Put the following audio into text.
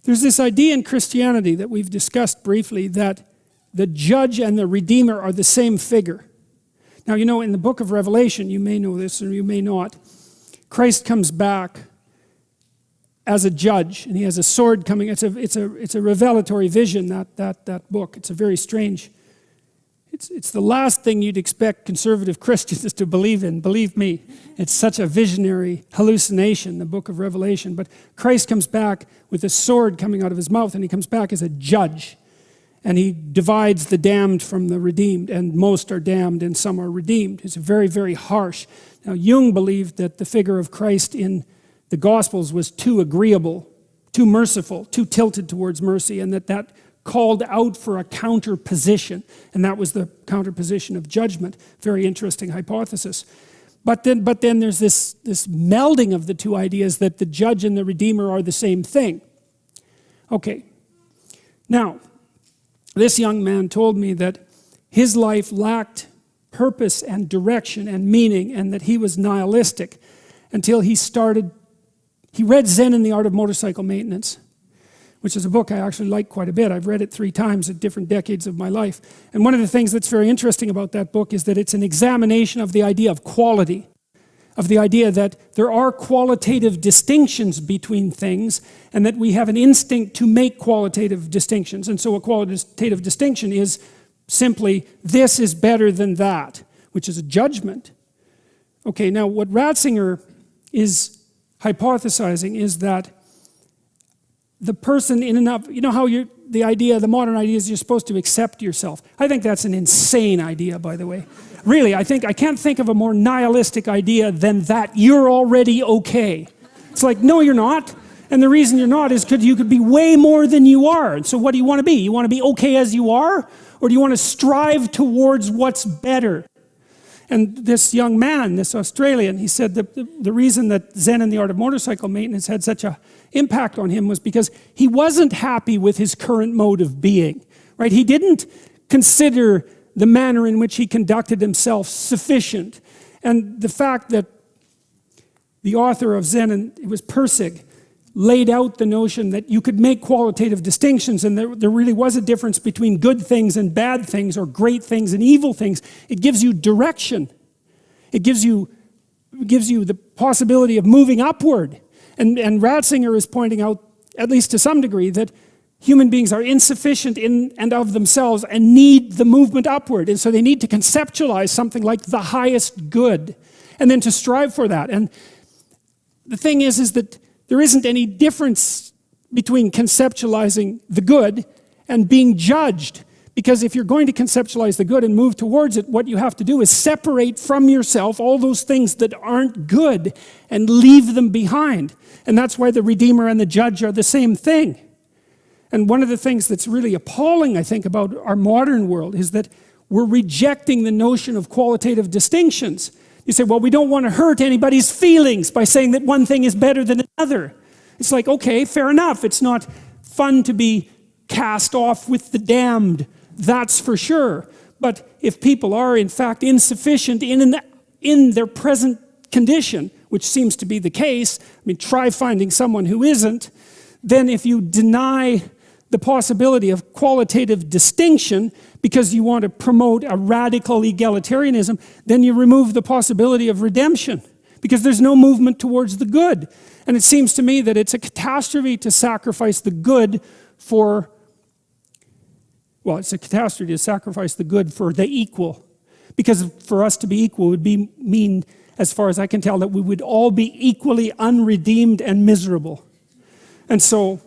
There's this idea in Christianity that we've discussed briefly that the judge and the redeemer are the same figure. Now, you know, in the book of Revelation, you may know this or you may not, Christ comes back as a judge, and he has a sword coming. It's a revelatory vision, that book. It's a very strange. It's the last thing you'd expect conservative Christians to believe in. Believe me, it's such a visionary hallucination, the book of Revelation. But Christ comes back with a sword coming out of his mouth, and he comes back as a judge. And he divides the damned from the redeemed, and most are damned and some are redeemed. It's very, very harsh. Now, Jung believed that the figure of Christ in the Gospels was too agreeable, too merciful, too tilted towards mercy, and that called out for a counter position, and that was the counter position of judgment. Very interesting hypothesis. But then there's this melding of the two ideas that the judge and the redeemer are the same thing. Okay. Now, this young man told me that his life lacked purpose and direction and meaning, and that he was nihilistic until he read Zen and the Art of Motorcycle Maintenance, which is a book I actually like quite a bit. I've read it 3 times at different decades of my life. And one of the things that's very interesting about that book is that it's an examination of the idea of quality, of the idea that there are qualitative distinctions between things, and that we have an instinct to make qualitative distinctions. And so a qualitative distinction is simply, this is better than that, which is a judgment. Okay, now what Ratzinger is hypothesizing is that the person in and of, you know how the modern idea is you're supposed to accept yourself. I think that's an insane idea, by the way. Really, I can't think of a more nihilistic idea than that you're already okay. It's like, no, you're not. And the reason you're not is because you could be way more than you are. And so what do you want to be? You want to be okay as you are? Or do you want to strive towards what's better? And this young man, this Australian, he said that the reason that Zen and the Art of Motorcycle Maintenance had such an impact on him was because he wasn't happy with his current mode of being, right? He didn't consider the manner in which he conducted himself sufficient. And the fact that the author of Zen, and it was Persig, laid out the notion that you could make qualitative distinctions, and there really was a difference between good things and bad things, or great things and evil things. It gives you direction. It gives you the possibility of moving upward. And Ratzinger is pointing out, at least to some degree, that human beings are insufficient in and of themselves and need the movement upward. And so they need to conceptualize something like the highest good, and then to strive for that. And the thing is that there isn't any difference between conceptualizing the good and being judged. Because if you're going to conceptualize the good and move towards it, what you have to do is separate from yourself all those things that aren't good and leave them behind. And that's why the Redeemer and the Judge are the same thing. And one of the things that's really appalling, I think, about our modern world is that we're rejecting the notion of qualitative distinctions. You say, well, we don't want to hurt anybody's feelings by saying that one thing is better than another. It's like, okay, fair enough. It's not fun to be cast off with the damned, that's for sure. But if people are, in fact, insufficient in their present condition, which seems to be the case, I mean, try finding someone who isn't, then if you deny the possibility of qualitative distinction because you want to promote a radical egalitarianism, then you remove the possibility of redemption because there's no movement towards the good. And it seems to me that it's a catastrophe to sacrifice the good for, well, it's a catastrophe to sacrifice the good for the equal. Because for us to be equal would mean, as far as I can tell, that we would all be equally unredeemed and miserable. And so